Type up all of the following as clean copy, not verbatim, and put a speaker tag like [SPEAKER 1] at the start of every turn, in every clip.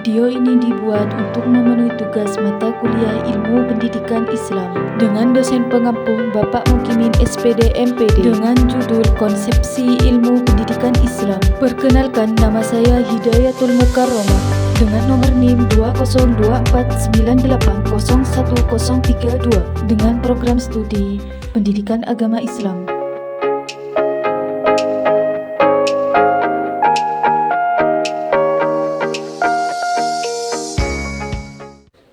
[SPEAKER 1] Video ini dibuat untuk memenuhi tugas mata kuliah Ilmu Pendidikan Islam dengan dosen pengampu Bapak Mukimin SPD MPD dengan judul Konsepsi Ilmu Pendidikan Islam. Perkenalkan, nama saya Hidayatul Mukarramah dengan nomor NIM 20249801032 dengan program studi Pendidikan Agama Islam.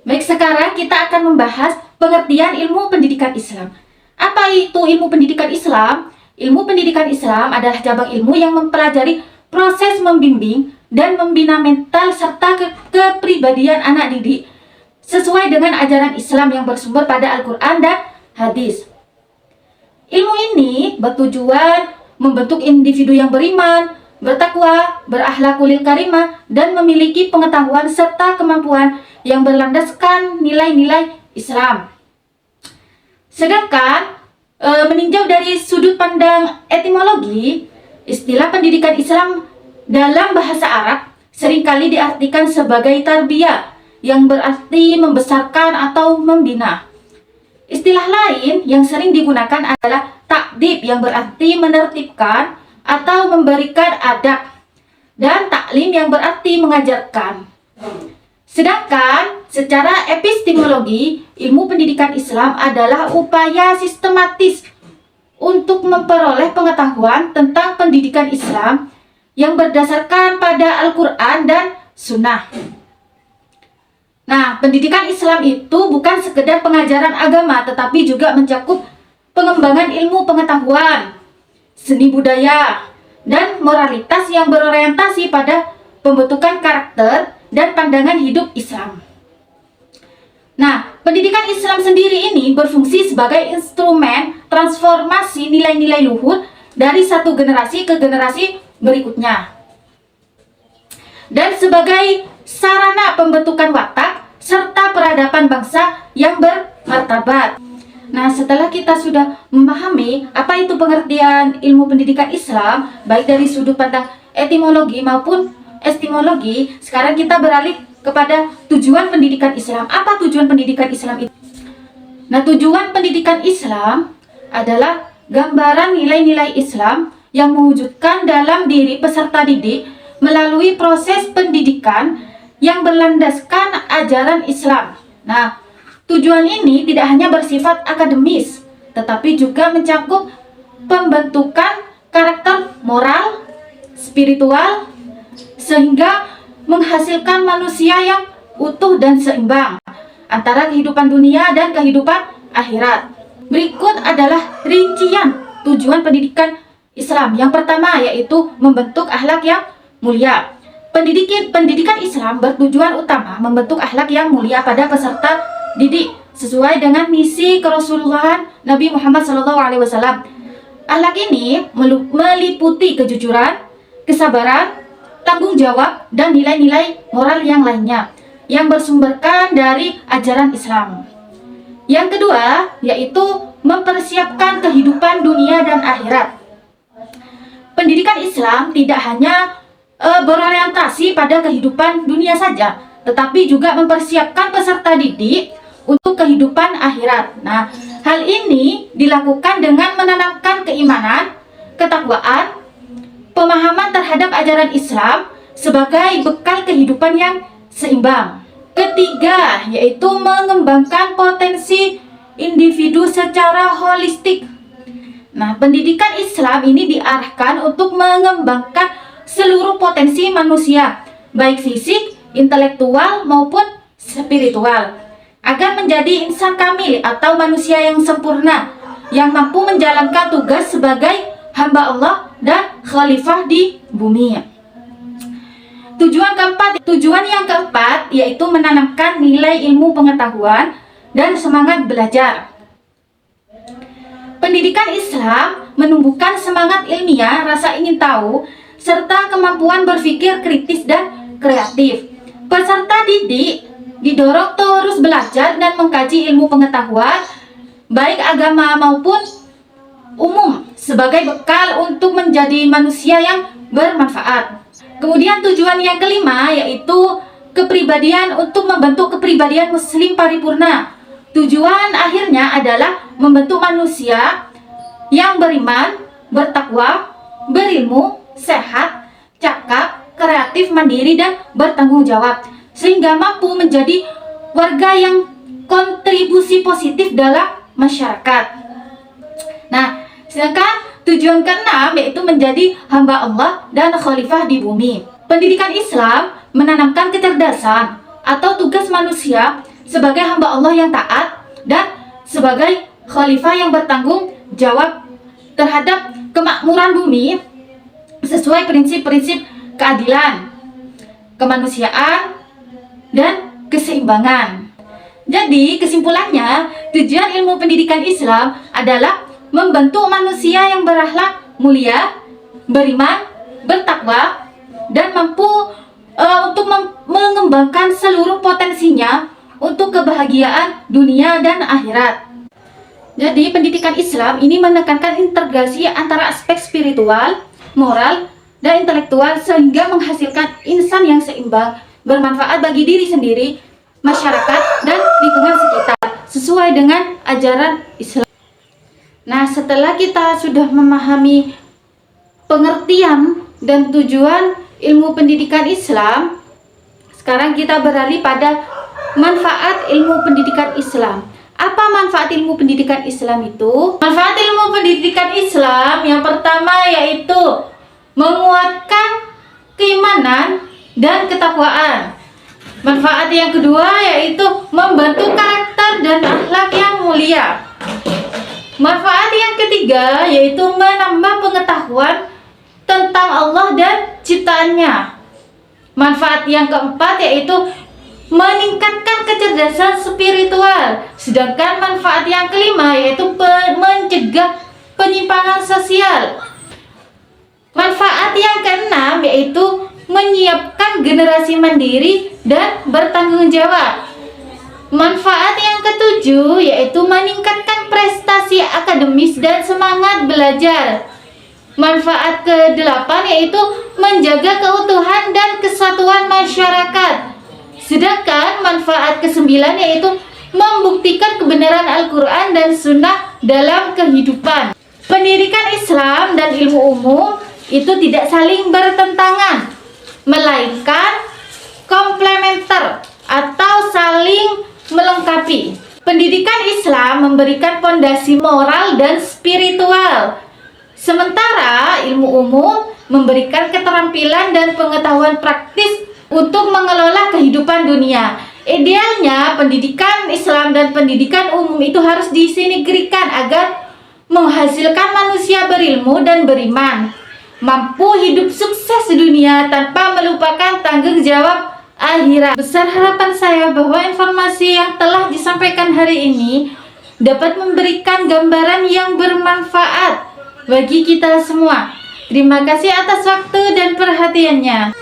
[SPEAKER 2] Baik, sekarang kita akan membahas pengertian ilmu pendidikan Islam. Apa itu ilmu pendidikan Islam? Ilmu pendidikan Islam adalah cabang ilmu yang mempelajari proses membimbing dan membina mental serta kepribadian anak didik sesuai dengan ajaran Islam yang bersumber pada Al-Quran dan hadis. Ilmu ini bertujuan membentuk individu yang beriman, bertakwa, berakhlakul karimah, dan memiliki pengetahuan serta kemampuan yang berlandaskan nilai-nilai Islam. Sedangkan meninjau dari sudut pandang etimologi, istilah pendidikan Islam dalam bahasa Arab seringkali diartikan sebagai tarbiyah yang berarti membesarkan atau membina. Istilah lain yang sering digunakan adalah ta'dib yang berarti menertibkan atau memberikan adab, dan taklim yang berarti mengajarkan. Sedangkan secara epistemologi, ilmu pendidikan Islam adalah upaya sistematis untuk memperoleh pengetahuan tentang pendidikan Islam yang berdasarkan pada Al-Quran dan Sunnah. Nah, pendidikan Islam itu bukan sekedar pengajaran agama, tetapi juga mencakup pengembangan ilmu pengetahuan, seni budaya, dan moralitas yang berorientasi pada pembentukan karakter dan pandangan hidup Islam. Nah, pendidikan Islam sendiri ini berfungsi sebagai instrumen transformasi nilai-nilai luhur dari satu generasi ke generasi berikutnya, dan sebagai sarana pembentukan watak serta peradaban bangsa yang bermartabat. Nah, setelah kita sudah memahami apa itu pengertian ilmu pendidikan Islam, baik dari sudut pandang etimologi maupun epistemologi, sekarang kita beralih kepada tujuan pendidikan Islam. Apa tujuan pendidikan Islam itu? Nah, tujuan pendidikan Islam adalah gambaran nilai-nilai Islam yang mewujudkan dalam diri peserta didik melalui proses pendidikan yang berlandaskan ajaran Islam. Nah, tujuan ini tidak hanya bersifat akademis, tetapi juga mencakup pembentukan karakter moral, spiritual, sehingga menghasilkan manusia yang utuh dan seimbang antara kehidupan dunia dan kehidupan akhirat. Berikut adalah rincian tujuan pendidikan Islam. Yang pertama yaitu membentuk akhlak yang mulia. Pendidikan Islam bertujuan utama membentuk akhlak yang mulia pada peserta didik sesuai dengan misi kerasulullahan Nabi Muhammad SAW. Akhlak ini meliputi kejujuran, kesabaran, tanggung jawab, dan nilai-nilai moral yang lainnya yang bersumberkan dari ajaran Islam. Yang kedua yaitu mempersiapkan kehidupan dunia dan akhirat. Pendidikan Islam tidak hanya berorientasi pada kehidupan dunia saja, tetapi juga mempersiapkan peserta didik untuk kehidupan akhirat. Nah, hal ini dilakukan dengan menanamkan keimanan, ketakwaan, pemahaman terhadap ajaran Islam sebagai bekal kehidupan yang seimbang. Ketiga, yaitu mengembangkan potensi individu secara holistik. Nah, pendidikan Islam ini diarahkan untuk mengembangkan seluruh potensi manusia, baik fisik, intelektual, maupun spiritual, agar menjadi insan kamil atau manusia yang sempurna, yang mampu menjalankan tugas sebagai hamba Allah dan khalifah di bumi. Tujuan yang keempat yaitu menanamkan nilai ilmu pengetahuan dan semangat belajar. Pendidikan Islam menumbuhkan semangat ilmiah, rasa ingin tahu, serta kemampuan berpikir kritis dan kreatif. Peserta didik didorong terus belajar dan mengkaji ilmu pengetahuan, baik agama maupun umum, sebagai bekal untuk menjadi manusia yang bermanfaat. Kemudian tujuan yang kelima yaitu kepribadian untuk membentuk kepribadian muslim paripurna. Tujuan akhirnya adalah membentuk manusia yang beriman, bertakwa, berilmu, sehat, cakap, kreatif, mandiri, dan bertanggung jawab, sehingga mampu menjadi warga yang kontribusi positif dalam masyarakat. Nah, sedangkan tujuan keenam yaitu menjadi hamba Allah dan khalifah di bumi. Pendidikan Islam menanamkan kecerdasan atau tugas manusia sebagai hamba Allah yang taat dan sebagai khalifah yang bertanggung jawab terhadap kemakmuran bumi sesuai prinsip-prinsip keadilan, kemanusiaan, dan keseimbangan. Jadi, kesimpulannya, tujuan ilmu pendidikan Islam adalah membentuk manusia yang berakhlak mulia, beriman, bertakwa, dan mampu untuk mengembangkan seluruh potensinya untuk kebahagiaan dunia dan akhirat. Jadi, pendidikan Islam ini menekankan integrasi antara aspek spiritual, moral, dan intelektual sehingga menghasilkan insan yang seimbang, bermanfaat bagi diri sendiri, masyarakat, dan lingkungan sekitar sesuai dengan ajaran Islam. Nah, setelah kita sudah memahami pengertian dan tujuan ilmu pendidikan Islam, sekarang kita beralih pada manfaat ilmu pendidikan Islam. Apa manfaat ilmu pendidikan Islam itu? Manfaat ilmu pendidikan Islam yang pertama yaitu menguatkan keimanan dan ketakwaan. Manfaat yang kedua yaitu membentuk karakter dan akhlak yang mulia. Manfaat yang ketiga yaitu menambah pengetahuan tentang Allah dan ciptaannya. Manfaat yang keempat yaitu meningkatkan kecerdasan spiritual. Sedangkan manfaat yang kelima yaitu mencegah penyimpangan sosial. Manfaat yang keenam yaitu menyiapkan generasi mandiri dan bertanggung jawab. Manfaat yang ketujuh yaitu meningkatkan prestasi akademis dan semangat belajar. Manfaat ke-8 yaitu menjaga keutuhan dan kesatuan masyarakat. Sedangkan manfaat ke-9 yaitu membuktikan kebenaran Al-Quran dan Sunnah dalam kehidupan. Pendidikan Islam dan ilmu umum itu tidak saling bertentangan, melainkan komplementer atau saling melengkapi. Pendidikan Islam memberikan fondasi moral dan spiritual, sementara ilmu umum memberikan keterampilan dan pengetahuan praktis untuk mengelola kehidupan dunia. Idealnya, pendidikan Islam dan pendidikan umum itu harus disinergikan agar menghasilkan manusia berilmu dan beriman, mampu hidup sukses di dunia tanpa melupakan tanggung jawab akhirat. Besar harapan saya bahwa informasi yang telah disampaikan hari ini dapat memberikan gambaran yang bermanfaat bagi kita semua. Terima kasih atas waktu dan perhatiannya.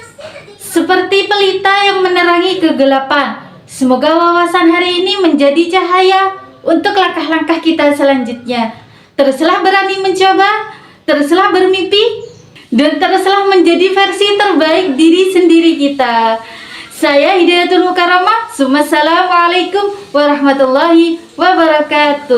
[SPEAKER 2] Seperti pelita yang menerangi kegelapan, semoga wawasan hari ini menjadi cahaya untuk langkah-langkah kita selanjutnya. Teruslah berani mencoba, teruslah bermimpi, dan teruslah menjadi versi terbaik diri sendiri kita. Saya Hidayatul Mukarramah. Wassalamualaikum warahmatullahi wabarakatuh.